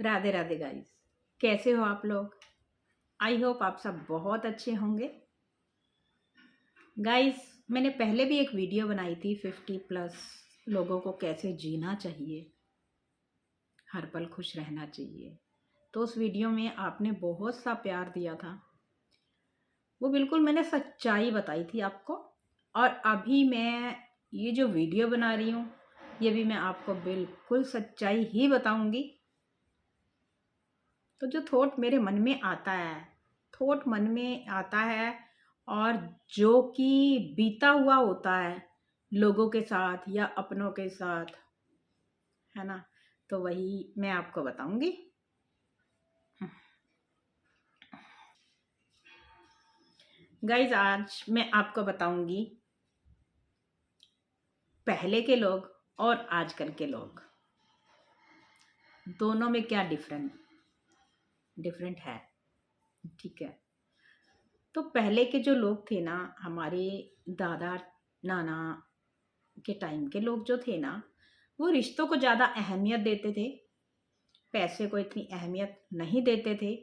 Radhe Radhe guys, कैसे हो आप लोग। आई होप आप सब बहुत अच्छे होंगे। गाइस, मैंने पहले भी एक वीडियो बनाई थी 50+ लोगों को कैसे जीना चाहिए, हर पल खुश रहना चाहिए। तो उस वीडियो में आपने बहुत सा प्यार दिया था। वो बिल्कुल मैंने सच्चाई बताई थी आपको। और अभी मैं ये जो वीडियो बना रही हूँ, ये भी मैं आपको बिल्कुल सच्चाई ही बताऊंगी। तो जो थॉट मेरे मन में आता है, थॉट मन में आता है, और जो कि बीता हुआ होता है लोगों के साथ या अपनों के साथ, है ना, तो वही मैं आपको बताऊंगी। गाइज, आज मैं आपको बताऊंगी पहले के लोग और आजकल के लोग दोनों में क्या डिफरेंट है। ठीक है। तो पहले के जो लोग थे ना, हमारे दादा नाना के टाइम के लोग जो थे ना, वो रिश्तों को ज़्यादा अहमियत देते थे, पैसे को इतनी अहमियत नहीं देते थे।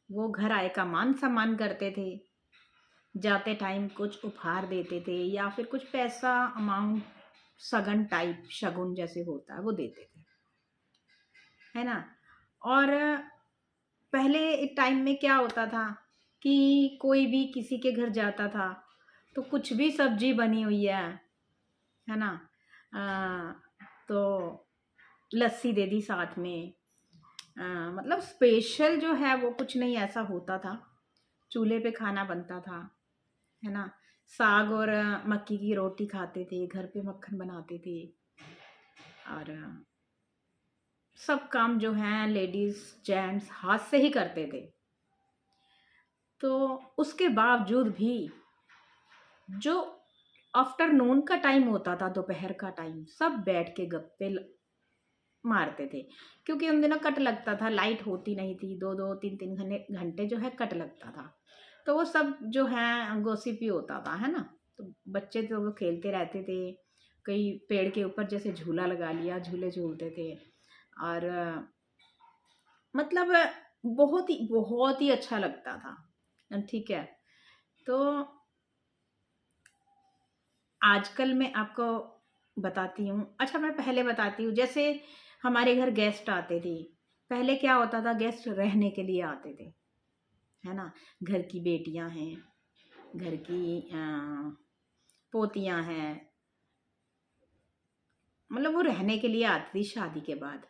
वो घर आए का मान सम्मान करते थे, जाते टाइम कुछ उपहार देते थे या फिर कुछ पैसा अमाउंट, सगन टाइप, शगुन जैसे होता है वो देते थे, है ना। और पहले टाइम में क्या होता था कि कोई भी किसी के घर जाता था तो कुछ भी सब्जी बनी हुई है ना, तो लस्सी दे दी साथ में। मतलब स्पेशल जो है वो कुछ नहीं ऐसा होता था, चूल्हे पे खाना बनता था, है ना। साग और मक्की की रोटी खाते थे, घर पे मक्खन बनाते थे, और सब काम जो है लेडीज जेंट्स हाथ से ही करते थे। तो उसके बावजूद भी जो आफ्टरनून का टाइम होता था, दोपहर का टाइम, सब बैठ के गप्पे मारते थे। क्योंकि उन दिनों कट लगता था, लाइट होती नहीं थी, 2-2 3-3 घंटे जो है कट लगता था। तो वो सब जो है गॉसिप ही होता था, है ना। तो बच्चे तो वो खेलते रहते थे, कई पेड़ के ऊपर जैसे झूला लगा लिया, झूले झूलते थे। और मतलब बहुत ही अच्छा लगता था। ठीक है। तो आजकल मैं आपको बताती हूँ। अच्छा, मैं पहले बताती हूँ, जैसे हमारे घर गेस्ट आते थे। पहले क्या होता था, गेस्ट रहने के लिए आते थे, है ना। घर की बेटियां हैं, घर की पोतियां हैं, मतलब वो रहने के लिए आती थी। शादी के बाद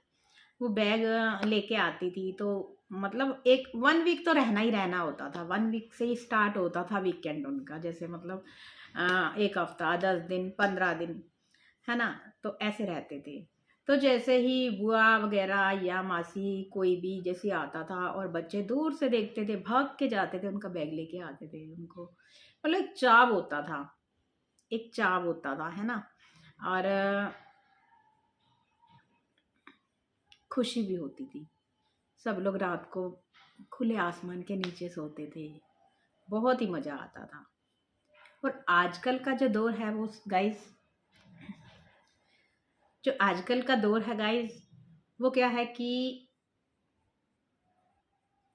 वो बैग लेके आती थी, तो मतलब 1 वीक तो रहना ही रहना होता था। 1 वीक से ही स्टार्ट होता था वीकेंड उनका, जैसे मतलब 1 हफ्ता, 10 दिन, 15 दिन, है ना। तो ऐसे रहते थे। तो जैसे ही बुआ वगैरह या मासी कोई भी जैसे आता था, और बच्चे दूर से देखते थे, भाग के जाते थे, उनका बैग लेके आते थे। उनको मतलब एक चाव होता था, एक चाव होता था, है ना। और खुशी भी होती थी। सब लोग रात को खुले आसमान के नीचे सोते थे, बहुत ही मज़ा आता था। और आजकल का जो दौर है वो गाइस, जो आजकल का दौर है गाइस, वो क्या है कि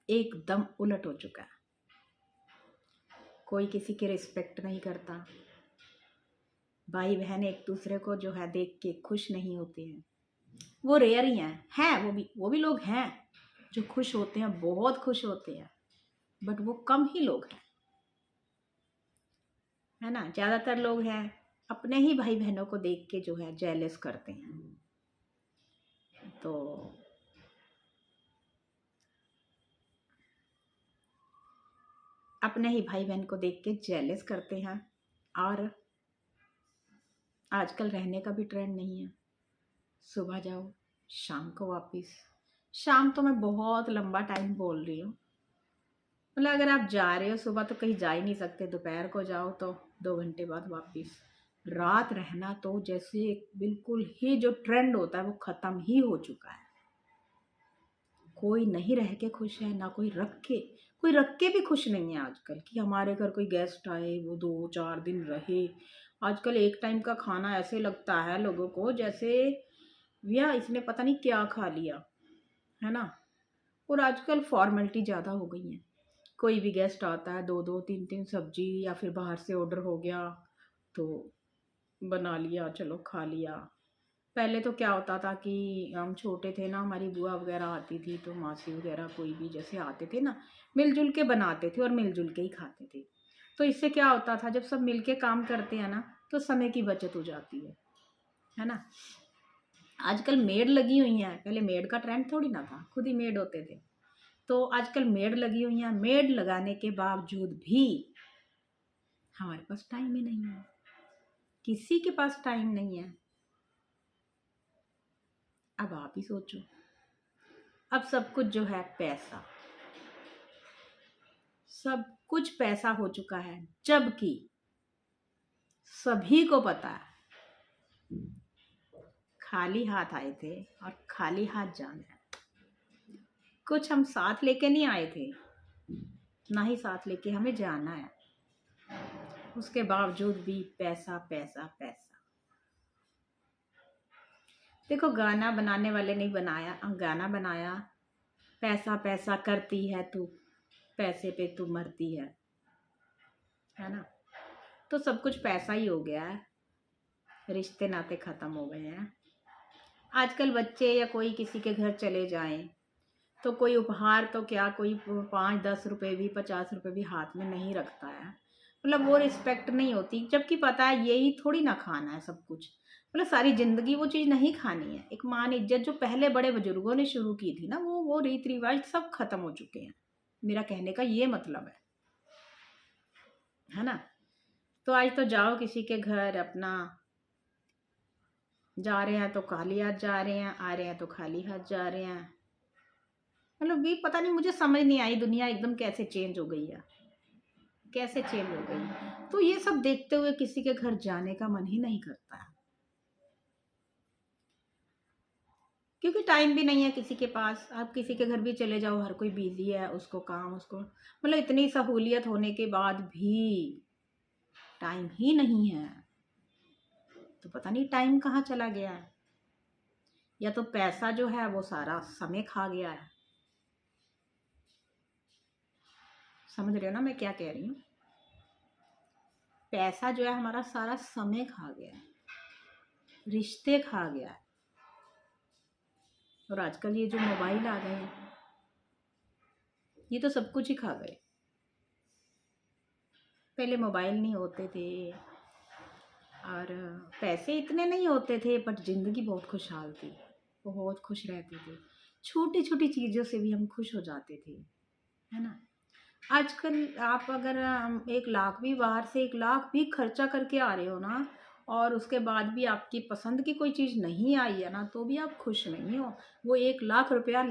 एकदम उलट हो चुका है। कोई किसी की रिस्पेक्ट नहीं करता, भाई बहन एक दूसरे को जो है देख के खुश नहीं होते हैं। वो रेयर ही हैं, वो भी लोग हैं जो खुश होते हैं, बहुत खुश होते हैं, बट वो कम ही लोग हैं, है ना। ज़्यादातर लोग हैं अपने ही भाई बहनों को देख के जो है जेलस करते हैं। तो अपने ही भाई बहन को देख के जेलस करते हैं। और आजकल रहने का भी ट्रेंड नहीं है, सुबह जाओ शाम को वापस। शाम तो मैं बहुत लंबा टाइम बोल रही हूँ, मतलब अगर आप जा रहे हो सुबह तो कहीं जा ही नहीं सकते, दोपहर को जाओ तो 2 घंटे बाद वापस। रात रहना तो जैसे बिल्कुल ही जो ट्रेंड होता है वो ख़त्म ही हो चुका है। कोई नहीं रह के खुश है, ना कोई रख के भी खुश नहीं है आजकल, कि हमारे घर कोई गेस्ट आए वो 2-4 दिन रहे। आजकल एक टाइम का खाना ऐसे लगता है लोगों को जैसे भैया इसने पता नहीं क्या खा लिया, है ना। और आजकल फॉर्मेलिटी ज़्यादा हो गई है। कोई भी गेस्ट आता है, 2-2 3-3 सब्जी, या फिर बाहर से ऑर्डर हो गया तो बना लिया, चलो खा लिया। पहले तो क्या होता था कि हम छोटे थे ना, हमारी बुआ वगैरह आती थी तो मासी वगैरह कोई भी जैसे आते थे ना, मिलजुल के बनाते थे और मिलजुल के ही खाते थे। तो इससे क्या होता था, जब सब मिल के काम करते हैं ना तो समय की बचत हो जाती है ना। आजकल मेड लगी हुई हैं, पहले मेड का ट्रेंड थोड़ी ना था, खुद ही मेड होते थे। तो आजकल मेड लगी हुई हैं, मेड लगाने के बावजूद भी हमारे पास टाइम ही नहीं है, किसी के पास टाइम नहीं है। अब आप ही सोचो, अब सब कुछ जो है पैसा, सब कुछ पैसा हो चुका है, जबकि सभी को पता है खाली हाथ आए थे और खाली हाथ जाना है। कुछ हम साथ लेके नहीं आए थे, ना ही साथ लेके हमें जाना है। उसके बावजूद भी पैसा पैसा पैसा। देखो, गाना बनाने वाले नहीं बनाया, गाना बनाया, पैसा पैसा करती है तू, पैसे पे तू मरती है ना। तो सब कुछ पैसा ही हो गया है, रिश्ते नाते खत्म हो गए हैं। आजकल बच्चे या कोई किसी के घर चले जाएं तो कोई उपहार तो क्या, कोई 5-10 रुपए भी, 50 रुपए भी हाथ में नहीं रखता है। मतलब वो रिस्पेक्ट नहीं होती, जबकि पता है यही थोड़ी ना खाना है सब कुछ। मतलब सारी जिंदगी वो चीज़ नहीं खानी है। एक मान इज्जत जो पहले बड़े बुजुर्गों ने शुरू की थी ना, वो रीति रिवाज सब खत्म हो चुके हैं। मेरा कहने का ये मतलब है ना। तो आज तो जाओ किसी के घर, अपना जा रहे हैं तो खाली हाथ जा रहे हैं, आ रहे हैं तो खाली हाथ जा रहे हैं। मतलब ये पता नहीं, मुझे समझ नहीं आई दुनिया एकदम कैसे चेंज हो गई है, कैसे चेंज हो गई। तो ये सब देखते हुए किसी के घर जाने का मन ही नहीं करता है, क्योंकि टाइम भी नहीं है किसी के पास। आप किसी के घर भी चले जाओ, हर कोई बिजी है, उसको काम, उसको मतलब इतनी सहूलियत होने के बाद भी टाइम ही नहीं है। तो पता नहीं टाइम कहाँ चला गया है, या तो पैसा जो है वो सारा समय खा गया है। समझ रहे हो ना मैं क्या कह रही हूँ। पैसा जो है हमारा सारा समय खा गया है, रिश्ते खा गया है। और आजकल ये जो मोबाइल आ गए हैं, ये तो सब कुछ ही खा गए। पहले मोबाइल नहीं होते थे और पैसे इतने नहीं होते थे, बट ज़िंदगी बहुत खुशहाल थी, बहुत खुश रहते थे। छोटी छोटी चीज़ों से भी हम खुश हो जाते थे, है ना। आजकल आप अगर 1 लाख भी, बाहर से 1 लाख भी खर्चा करके आ रहे हो ना, और उसके बाद भी आपकी पसंद की कोई चीज़ नहीं आई है ना, तो भी आप खुश नहीं हो। वो 1 लाख रुपया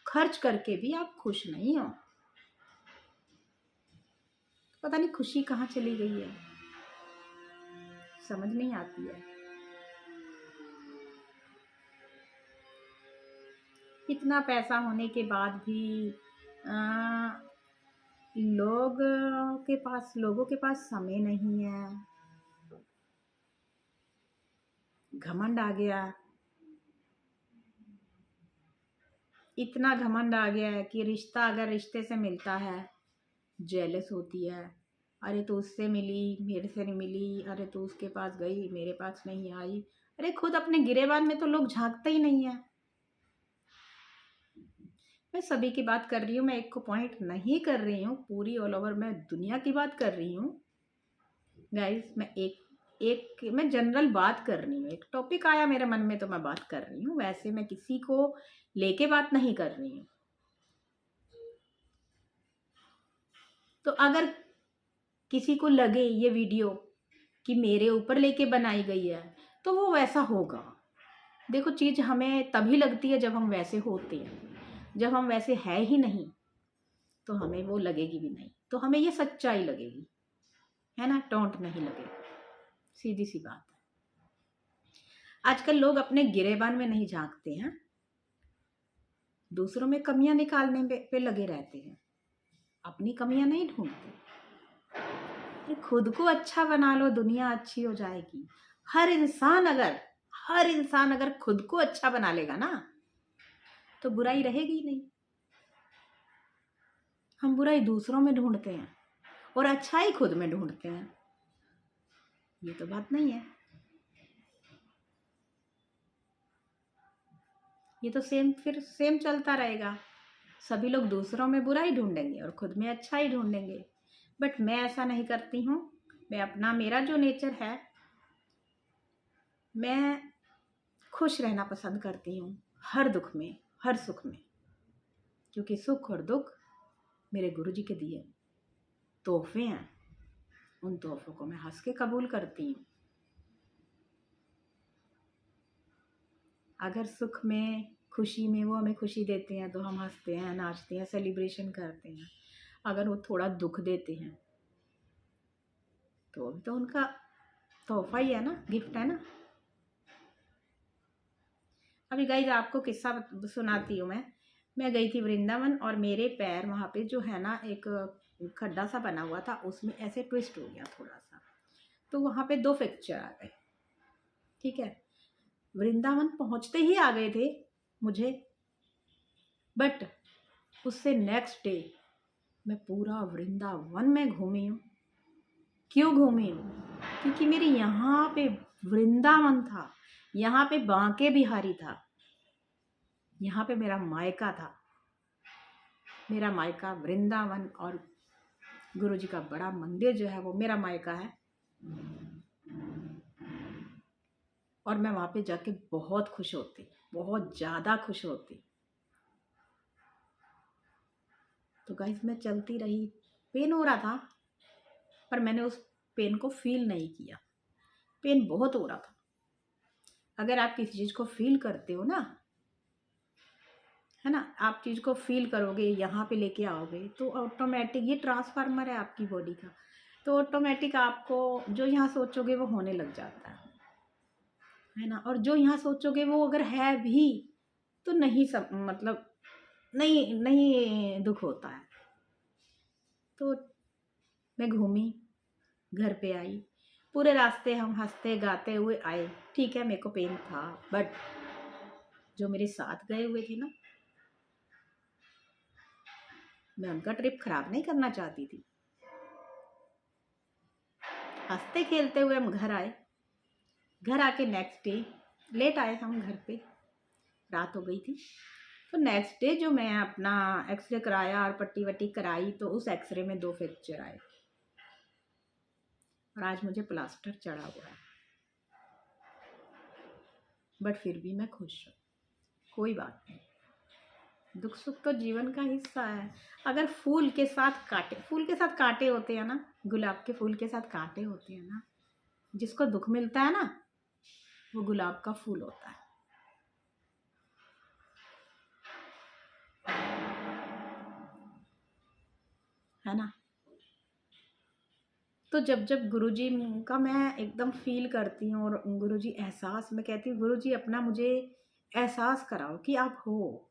खर्च करके भी आप खुश नहीं हो। पता नहीं खुशी कहाँ चली गई है, समझ नहीं आती है। इतना पैसा होने के बाद भी लोगों के पास समय नहीं है। घमंड आ गया, इतना घमंड आ गया है कि रिश्ता अगर रिश्ते से मिलता है, जेलस होती है। अरे तो उससे मिली, मेरे से नहीं मिली, अरे तो उसके पास गई, मेरे पास नहीं आई। अरे खुद अपने गिरेबान में तो लोग झांकते ही नहीं है। मैं सभी की बात कर रही हूँ, मैं एक को पॉइंट नहीं कर रही हूँ, पूरी ऑल ओवर मैं दुनिया की बात कर रही हूँ गाइस। मैं मैं जनरल बात कर रही हूँ, एक टॉपिक आया मेरे मन में तो मैं बात कर रही हूँ, वैसे मैं किसी को लेके बात नहीं कर रही हूँ। तो अगर किसी को लगे ये वीडियो कि मेरे ऊपर लेके बनाई गई है, तो वो वैसा होगा। देखो, चीज़ हमें तभी लगती है जब हम वैसे होते हैं, जब हम वैसे है ही नहीं तो हमें वो लगेगी भी नहीं, तो हमें ये सच्चाई लगेगी, है ना, टोंट नहीं लगेगा। सीधी सी बात है। आजकल लोग अपने गिरेबान में नहीं झांकते हैं, दूसरों में कमियां निकालने पे लगे रहते हैं, अपनी कमियां नहीं ढूंढते। खुद को अच्छा बना लो, दुनिया अच्छी हो जाएगी। हर इंसान अगर खुद को अच्छा बना लेगा ना, तो बुराई रहेगी ही नहीं। हम बुराई दूसरों में ढूंढते हैं और अच्छाई खुद में ढूंढते हैं। ये तो बात नहीं है। ये तो सेम चलता रहेगा। सभी लोग दूसरों में बुराई ढूंढेंगे और खुद में अच्छाई ढूंढेंगे। बट मैं ऐसा नहीं करती हूँ। मेरा जो नेचर है, मैं खुश रहना पसंद करती हूँ, हर दुख में, हर सुख में। क्योंकि सुख और दुख मेरे गुरुजी के दिए तोहफे हैं। उन तोहफों को मैं हंस के कबूल करती हूँ। अगर सुख में, खुशी में वो हमें खुशी देते हैं तो हम हंसते हैं, नाचते हैं, सेलिब्रेशन करते हैं। अगर वो थोड़ा दुख देते हैं तो भी तो उनका तोहफा ही है ना, गिफ्ट है ना। अभी गाइस आपको किस्सा सुनाती हूँ। मैं गई थी वृंदावन और मेरे पैर वहाँ पे जो है ना, एक खड्डा सा बना हुआ था, उसमें ऐसे ट्विस्ट हो गया थोड़ा सा, तो वहाँ पे 2 फ्रैक्चर आ गए। ठीक है, वृंदावन पहुँचते ही आ गए थे मुझे। बट उससे नेक्स्ट डे मैं पूरा वृंदावन में घूमी हूँ। क्यों घूमी हूँ? क्योंकि मेरे यहाँ पे वृंदावन था, यहाँ पे बांके बिहारी था, यहाँ पे मेरा मायका था। मेरा मायका वृंदावन और गुरुजी का बड़ा मंदिर जो है वो मेरा मायका है। और मैं वहाँ पे जाके बहुत खुश होती, बहुत ज़्यादा खुश होती। तो गाइस मैं चलती रही, पेन हो रहा था पर मैंने उस पेन को फील नहीं किया। पेन बहुत हो रहा था। अगर आप किसी चीज़ को फील करते हो ना, है ना, आप चीज़ को फील करोगे, यहाँ पे लेके आओगे, तो ऑटोमेटिक, ये ट्रांसफार्मर है आपकी बॉडी का, तो ऑटोमेटिक आपको जो यहाँ सोचोगे वो होने लग जाता है ना। और जो यहाँ सोचोगे वो अगर है भी तो नहीं, सब मतलब नहीं नहीं दुख होता है। तो मैं घूमी, घर पे आई, पूरे रास्ते हम हंसते गाते हुए आए। ठीक है, मेरे को पेन था, बट जो मेरे साथ गए हुए थे ना, मैं उनका ट्रिप खराब नहीं करना चाहती थी। हंसते खेलते हुए हम घर आए। घर आके नेक्स्ट डे लेट आए हम घर पे, रात हो गई थी। तो नेक्स्ट डे जो मैं अपना एक्सरे कराया और पट्टी वट्टी कराई, तो उस एक्सरे में 2 फ्रैक्चर आए और आज मुझे प्लास्टर चढ़ा हुआ है। बट फिर भी मैं खुश हूँ, कोई बात नहीं। दुख सुख तो जीवन का हिस्सा है। अगर फूल के साथ कांटे होते हैं ना, गुलाब के फूल के साथ कांटे होते हैं ना, जिसको दुख मिलता है ना, वो गुलाब का फूल होता है ना। तो जब जब गुरुजी का मैं एकदम फील करती हूँ और गुरुजी एहसास, मैं कहती हूँ गुरुजी अपना मुझे एहसास कराओ कि आप हो,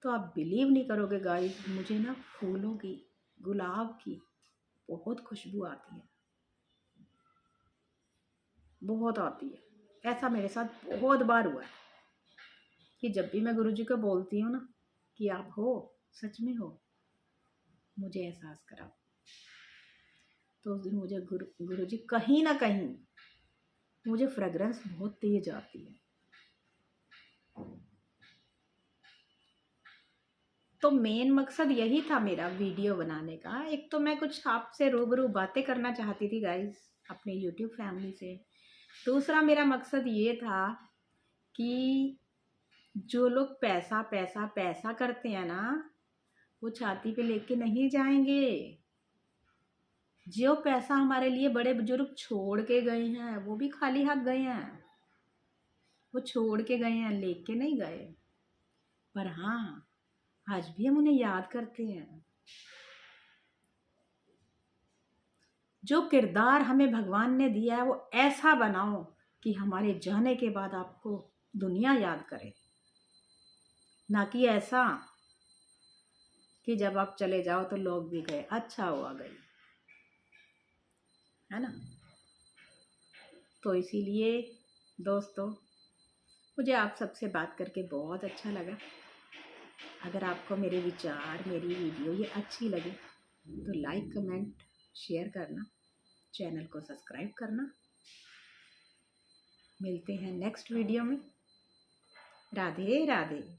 तो आप बिलीव नहीं करोगे गाइस, मुझे ना फूलों की, गुलाब की बहुत खुशबू आती है, बहुत आती है। ऐसा मेरे साथ बहुत बार हुआ है कि जब भी मैं गुरुजी को बोलती हूँ ना कि आप हो, सच में हो, मुझे एहसास कराओ, तो उस दिन मुझे गुरुजी कहीं ना कहीं, मुझे फ्रेगरेंस बहुत तेज आती है। तो मेन मकसद यही था मेरा वीडियो बनाने का। एक तो मैं कुछ आपसे रूबरू बातें करना चाहती थी गाइस, अपने यूट्यूब फैमिली से। दूसरा मेरा मकसद ये था कि जो लोग पैसा पैसा पैसा करते हैं ना, वो छाती पे लेके नहीं जाएंगे। जो पैसा हमारे लिए बड़े बुजुर्ग छोड़ के गए हैं, वो भी खाली हाथ गए हैं। वो छोड़ के गए हैं, लेके नहीं गए। पर हाँ, आज भी हम उन्हें याद करते हैं। जो किरदार हमें भगवान ने दिया है, वो ऐसा बनाओ कि हमारे जाने के बाद आपको दुनिया याद करे, ना कि ऐसा कि जब आप चले जाओ तो लोग भी गए, अच्छा हुआ गई, है ना। तो इसीलिए दोस्तों, मुझे आप सबसे बात करके बहुत अच्छा लगा। अगर आपको मेरे विचार, मेरी वीडियो ये अच्छी लगी तो लाइक, कमेंट, शेयर करना, चैनल को सब्सक्राइब करना। मिलते हैं नेक्स्ट वीडियो में। राधे राधे।